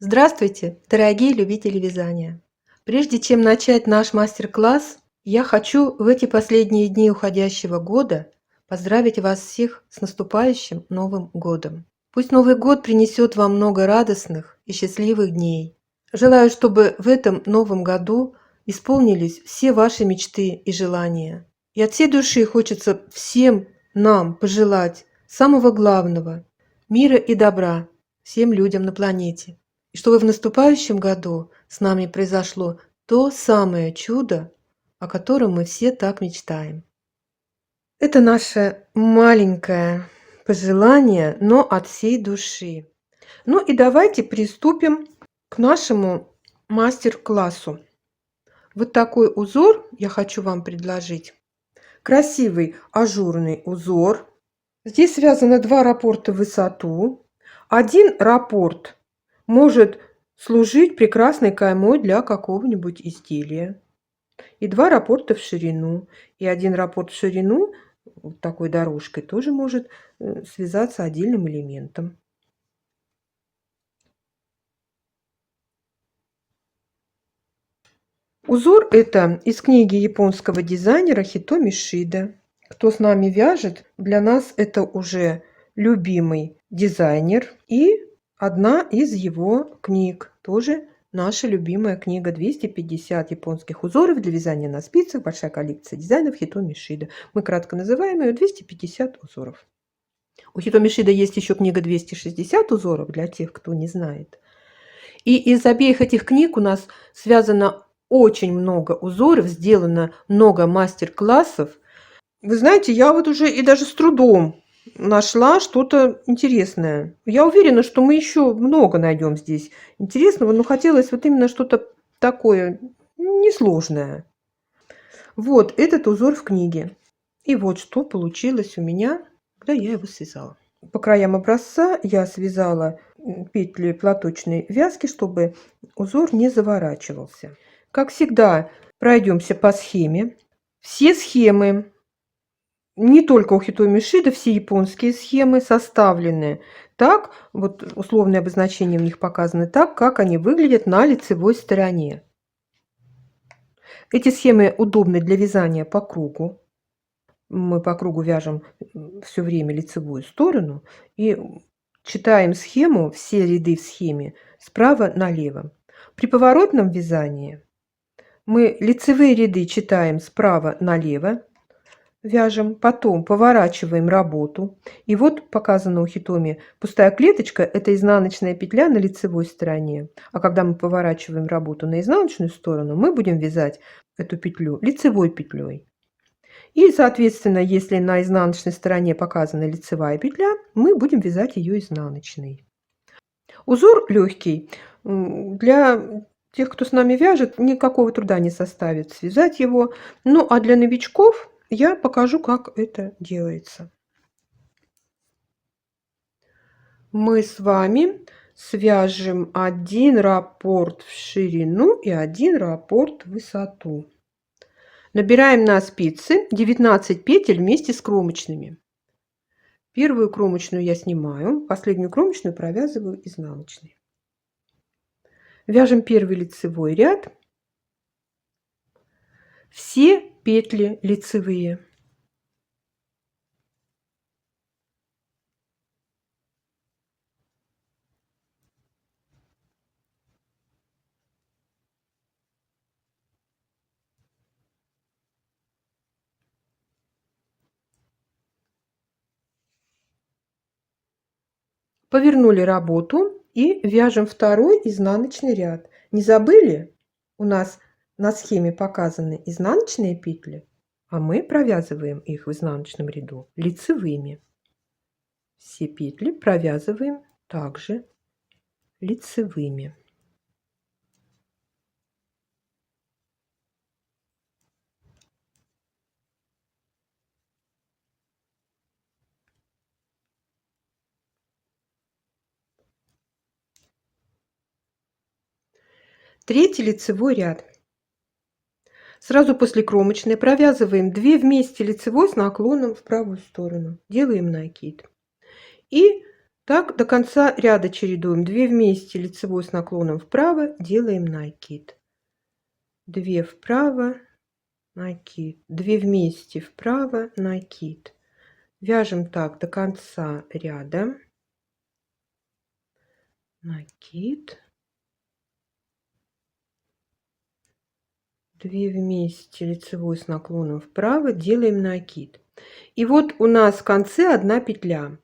Здравствуйте, дорогие любители вязания! Прежде чем начать наш мастер-класс, я хочу в эти последние дни уходящего года поздравить вас всех с наступающим Новым годом. Пусть Новый год принесет вам много радостных и счастливых дней. Желаю, чтобы в этом новом году исполнились все ваши мечты и желания. И от всей души хочется всем нам пожелать самого главного – мира и добра всем людям на планете. И чтобы в наступающем году с нами произошло то самое чудо, о котором мы все так мечтаем. Это наше маленькое пожелание, но от всей души. Ну и давайте приступим к нашему мастер-классу. Вот такой узор я хочу вам предложить. Красивый ажурный узор. Здесь связано 2 раппорта в высоту. Один раппорт может служить прекрасной каймой для какого-нибудь изделия. И 2 раппорта в ширину. И 1 раппорт в ширину вот такой дорожкой тоже может связаться отдельным элементом. Узор это из книги японского дизайнера Хитоми Шида. Кто с нами вяжет, для нас это уже любимый дизайнер и одна из его книг. Тоже наша любимая книга «250 японских узоров для вязания на спицах. Большая коллекция дизайнов Хитоми Шида». Мы кратко называем ее «250 узоров». У Хитоми Шида есть еще книга «260 узоров» для тех, кто не знает. И из обеих этих книг у нас связано очень много узоров, сделано много мастер-классов. Вы знаете, я вот уже и даже с трудом нашла что-то интересное. Я уверена, что мы еще много найдем здесь интересного, но хотелось вот именно что-то такое несложное. Вот этот узор в книге. И вот что получилось у меня, когда я его связала. По краям образца я связала петли платочной вязки, чтобы узор не заворачивался. Как всегда, пройдемся по схеме. Все схемы, не только у Хитоми Шида, все японские схемы составлены так, вот условные обозначения в них показаны так, как они выглядят на лицевой стороне. Эти схемы удобны для вязания по кругу. Мы по кругу вяжем все время лицевую сторону и читаем схему, все ряды в схеме справа налево. При поворотном вязании мы лицевые ряды читаем справа налево, вяжем, потом поворачиваем работу. И вот показано у Хитоми пустая клеточка – это изнаночная петля на лицевой стороне. А когда мы поворачиваем работу на изнаночную сторону, мы будем вязать эту петлю лицевой петлей. И, соответственно, если на изнаночной стороне показана лицевая петля, мы будем вязать ее изнаночной. Узор легкий. Для тех, кто с нами вяжет, никакого труда не составит связать его. Ну, а для новичков я покажу, как это делается. Мы с вами свяжем 1 раппорт в ширину и 1 раппорт в высоту. Набираем на спицы 19 петель вместе с кромочными. Первую кромочную я снимаю, последнюю кромочную провязываю изнаночной. Вяжем первый лицевой ряд. Все петли лицевые. Повернули работу и вяжем второй изнаночный ряд. Не забыли? У нас на схеме показаны изнаночные петли, а мы провязываем их в изнаночном ряду лицевыми. Все петли провязываем также лицевыми. Третий лицевой ряд. Сразу после кромочной провязываем 2 вместе лицевой с наклоном в правую сторону. Делаем накид. И Так до конца ряда чередуем. 2 вместе, лицевой с наклоном вправо, делаем накид. 2 вправо, накид. 2 вместе вправо, накид. Вяжем так до конца ряда. Накид. 2 вместе, лицевой с наклоном вправо, делаем накид. И вот у нас в конце 1 петля.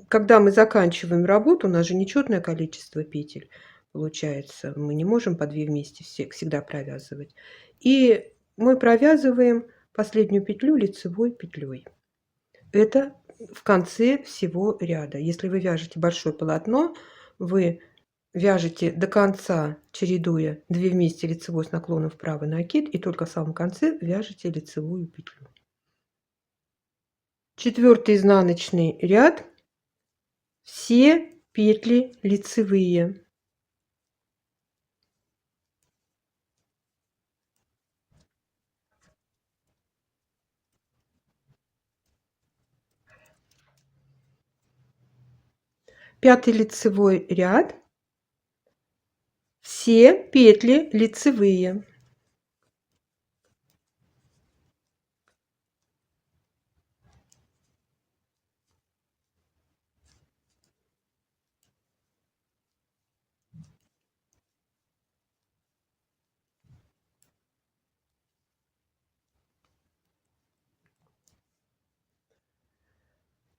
Когда мы заканчиваем работу, у нас же нечетное количество петель получается. Мы не можем по 2 вместе всегда провязывать. И мы провязываем последнюю петлю лицевой петлей. Это в конце всего ряда. Если вы вяжете большое полотно, вы вяжете до конца, чередуя 2 вместе, лицевой с наклоном вправо, накид, и только в самом конце вяжете лицевую петлю. 4-й изнаночный ряд, все петли лицевые. Пятый лицевой ряд, все петли лицевые.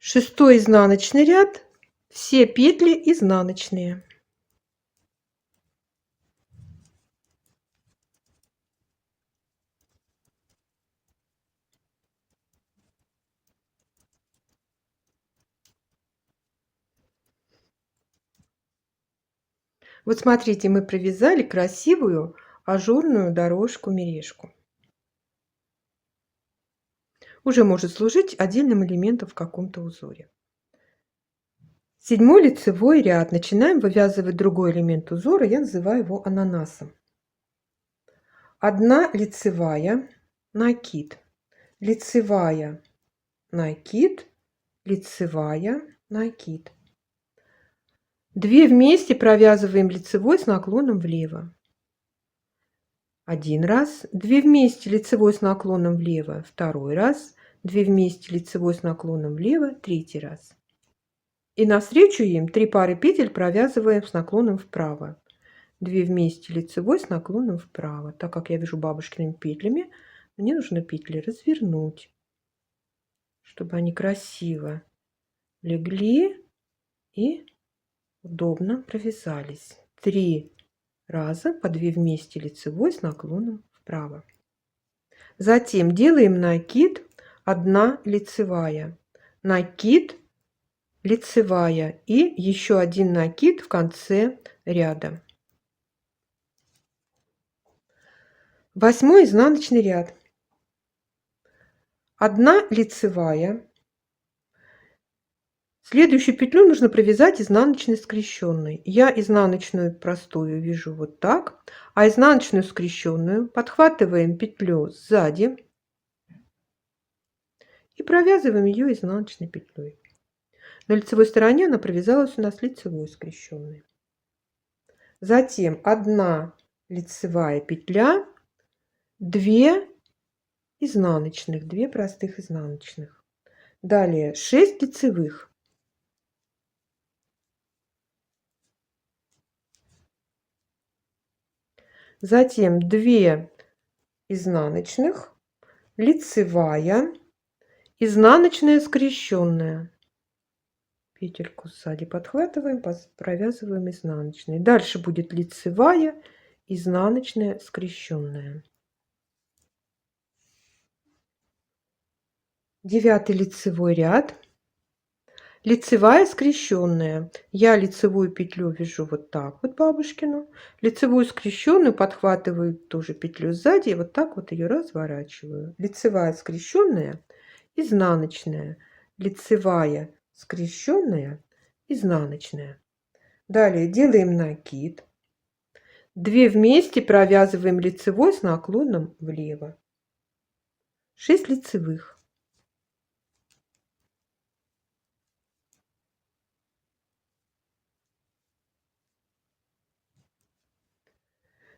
Шестой изнаночный ряд, все петли изнаночные. Вот смотрите, мы провязали красивую ажурную дорожку-мережку. Уже может служить отдельным элементом в каком-то узоре. 7-й лицевой ряд. Начинаем вывязывать другой элемент узора. Я называю его ананасом. 1 лицевая, накид, лицевая, накид, лицевая, накид. 2 вместе провязываем лицевой с наклоном влево. 1 раз, 2 вместе лицевой с наклоном влево, 2 раз, 2 вместе лицевой с наклоном влево, 3 раз. И навстречу им 3 пары петель провязываем с наклоном вправо. 2 вместе лицевой с наклоном вправо. Так как я вяжу бабушкиными петлями, мне нужно петли развернуть, чтобы они красиво легли и удобно провязались. 3 раза по 2 вместе лицевой с наклоном вправо. Затем делаем накид, 1 лицевая, накид, лицевая и еще 1 накид в конце ряда. 8-й изнаночный ряд. 1 лицевая. Следующую петлю нужно провязать изнаночной скрещенной. Я изнаночную простую вяжу вот так, а изнаночную скрещенную подхватываем петлю сзади и провязываем ее изнаночной петлей. На лицевой стороне она провязалась у нас лицевой скрещенной. Затем 1 лицевая петля, 2 изнаночных, 2 простых изнаночных. Далее 6 лицевых. Затем 2 изнаночных, лицевая, изнаночная скрещенная. Петельку сзади подхватываем, провязываем изнаночной. Дальше будет лицевая, изнаночная скрещенная. 9-й лицевой ряд, лицевая скрещенная. Я лицевую петлю вяжу вот так вот бабушкину, лицевую скрещенную подхватываю тоже петлю сзади и вот так вот ее разворачиваю. Лицевая скрещенная, изнаночная, лицевая скрещенная, изнаночная. Далее делаем накид, 2 вместе провязываем лицевой с наклоном влево, 6 лицевых.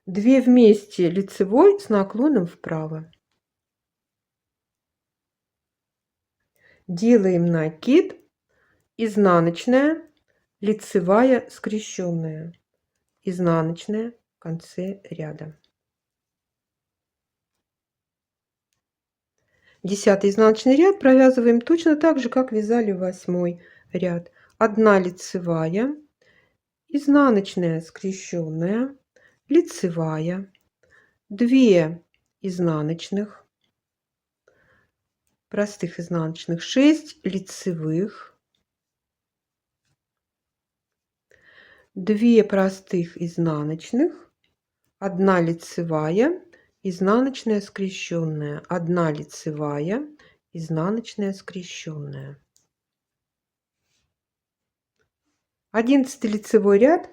2 вместе лицевой с наклоном вправо. Делаем накид, изнаночная, лицевая, скрещенная, изнаночная в конце ряда. 10 изнаночный ряд провязываем точно так же, как вязали 8 ряд. 1 лицевая, изнаночная, скрещенная, лицевая, 2 изнаночных, простых изнаночных, 6 лицевых, 2 простых изнаночных, 1 лицевая, изнаночная, скрещенная, 1 лицевая, изнаночная, скрещенная. 11 лицевой ряд,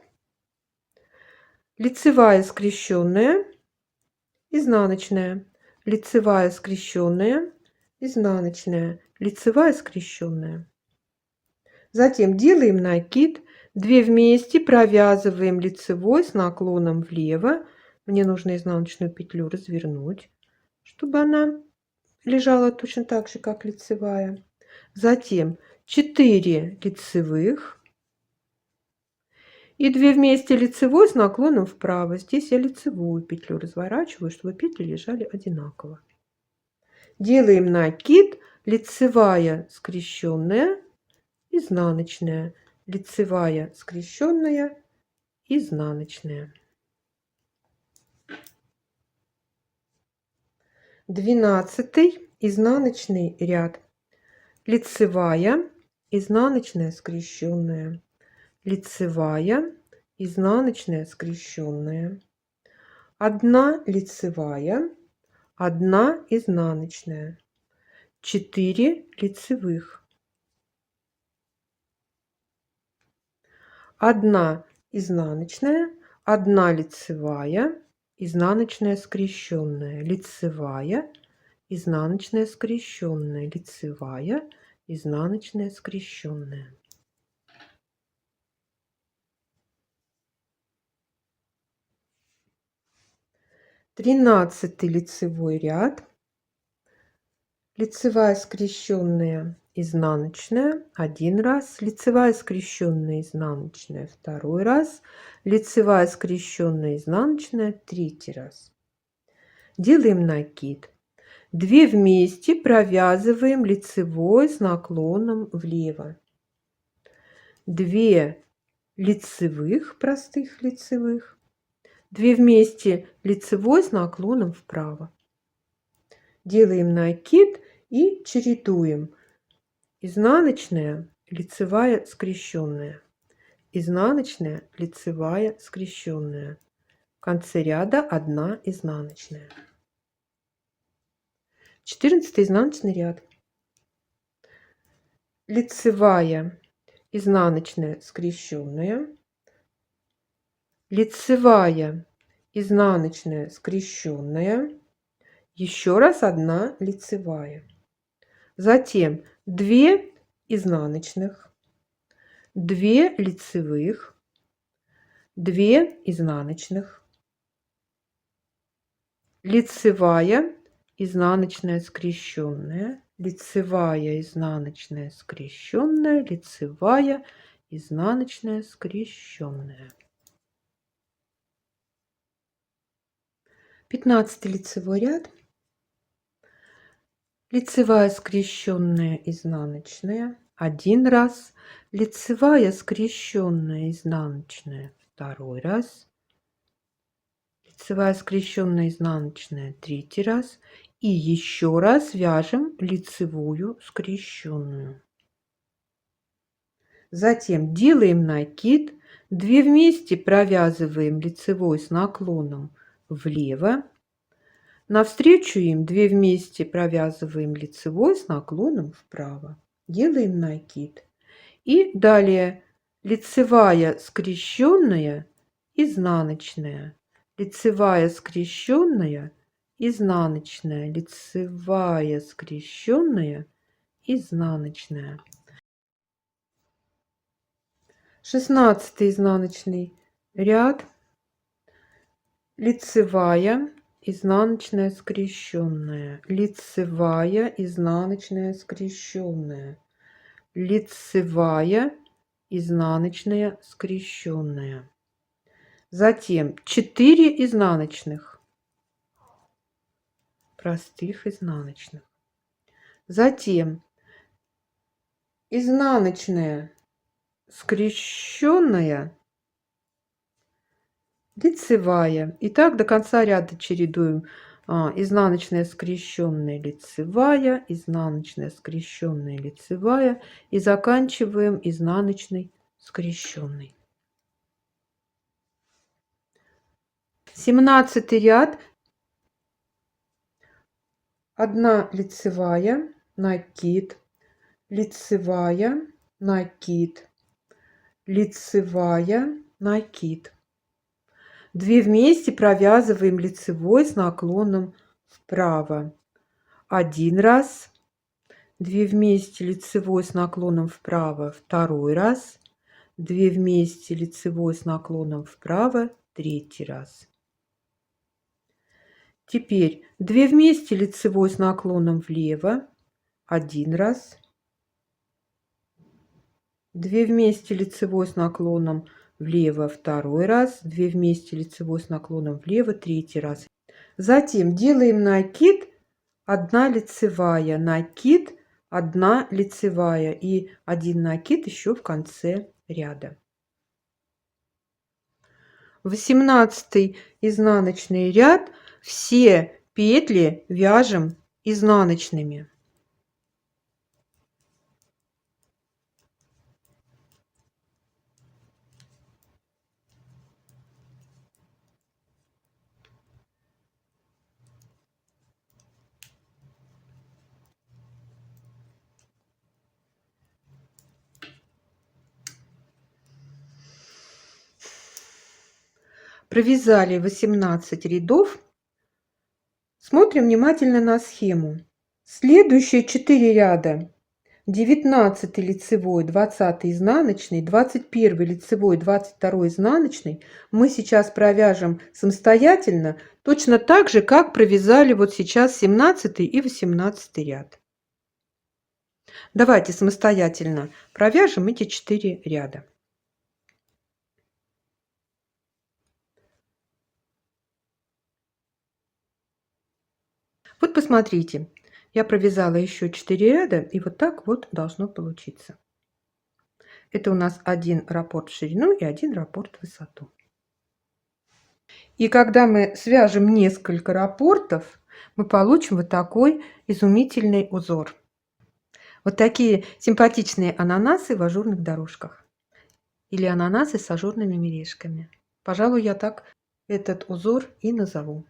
лицевая, скрещенная, изнаночная, лицевая, скрещенная, изнаночная, лицевая, скрещенная. Затем делаем накид, 2 вместе провязываем лицевой с наклоном влево. Мне нужно изнаночную петлю развернуть, чтобы она лежала точно так же, как лицевая. Затем 4 лицевых и 2 вместе лицевой с наклоном вправо. Здесь я лицевую петлю разворачиваю, чтобы петли лежали одинаково. Делаем накид, лицевая, скрещенная, изнаночная, лицевая, скрещенная, изнаночная. 12 изнаночный ряд, лицевая, изнаночная, скрещенная, лицевая, изнаночная, скрещенная, 1 лицевая, 1 изнаночная, 4 лицевых, 1 изнаночная, 1 лицевая, изнаночная, скрещенная, лицевая, изнаночная, скрещенная, лицевая, изнаночная, скрещенная. Тринадцатый лицевой ряд, лицевая, скрещенная, изнаночная 1 раз, лицевая, скрещенная, изнаночная 2 раз, лицевая, скрещенная, изнаночная 3 раз. Делаем накид, 2 вместе провязываем лицевой с наклоном влево, 2 лицевых, простых лицевых, 2 вместе лицевой с наклоном вправо. Делаем накид и чередуем изнаночная, лицевая, скрещенная, изнаночная, лицевая, скрещенная. В конце ряда 1 изнаночная. 14 изнаночный ряд, лицевая, изнаночная, скрещенная, лицевая, изнаночная, скрещенная, еще раз 1 лицевая, затем 2 изнаночных, 2 лицевых, 2 изнаночных, лицевая, изнаночная, скрещенная, лицевая, изнаночная, скрещенная, лицевая, изнаночная, скрещенная. 15 лицевой ряд, лицевая, скрещенная, изнаночная 1 раз, лицевая, скрещенная, изнаночная 2 раз, лицевая, скрещенная, изнаночная 3 раз и еще раз вяжем лицевую, скрещенную. Затем делаем накид, 2 вместе провязываем лицевой с наклоном влево, навстречу им 2 вместе провязываем лицевой с наклоном вправо, делаем накид и далее лицевая, скрещенная, изнаночная, лицевая, скрещенная, изнаночная, лицевая, скрещенная, изнаночная. 16 изнаночный ряд, лицевая, изнаночная, скрещенная, лицевая, изнаночная, скрещенная, лицевая, изнаночная, скрещенная. Затем 4 изнаночных, простых изнаночных. Затем изнаночная, скрещенная, лицевая. И так до конца ряда чередуем. Изнаночная, скрещенная, лицевая, изнаночная, скрещенная, лицевая. И заканчиваем изнаночной, скрещенной. 17 ряд. 1 лицевая, накид, лицевая, накид, лицевая, накид. 2 вместе провязываем лицевой с наклоном вправо. 1 раз, 2 вместе лицевой с наклоном вправо, 2 раз, 2 вместе лицевой с наклоном вправо, 3 раз. Теперь 2 вместе лицевой с наклоном влево, 1 раз, 2 вместе лицевой с наклоном влево, 2 раз, 2 вместе лицевой с наклоном влево, 3 раз. Затем делаем накид, 1 лицевая, накид, 1 лицевая и 1 накид еще в конце ряда. 18 изнаночный ряд. Все петли вяжем изнаночными. Провязали 18 рядов. Смотрим внимательно на схему. Следующие 4 ряда: 19 лицевой, 20 изнаночный, 21 лицевой, 22 изнаночный мы сейчас провяжем самостоятельно, точно так же, как провязали вот сейчас 17 и 18 ряд. Давайте самостоятельно провяжем эти 4 ряда. Вот посмотрите, я провязала еще 4 ряда, и вот так вот должно получиться. Это у нас 1 раппорт в ширину и 1 раппорт в высоту. И когда мы свяжем несколько раппортов, мы получим вот такой изумительный узор. Вот такие симпатичные ананасы в ажурных дорожках. Или ананасы с ажурными мережками. Пожалуй, я так этот узор и назову.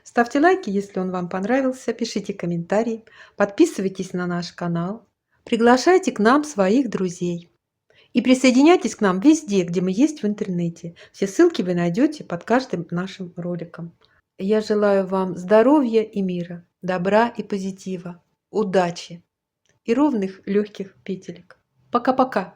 Ставьте лайки, если он вам понравился, пишите комментарии, подписывайтесь на наш канал, приглашайте к нам своих друзей и присоединяйтесь к нам везде, где мы есть в интернете. Все ссылки вы найдете под каждым нашим роликом. Я желаю вам здоровья и мира, добра и позитива, удачи и ровных легких петелек. Пока-пока!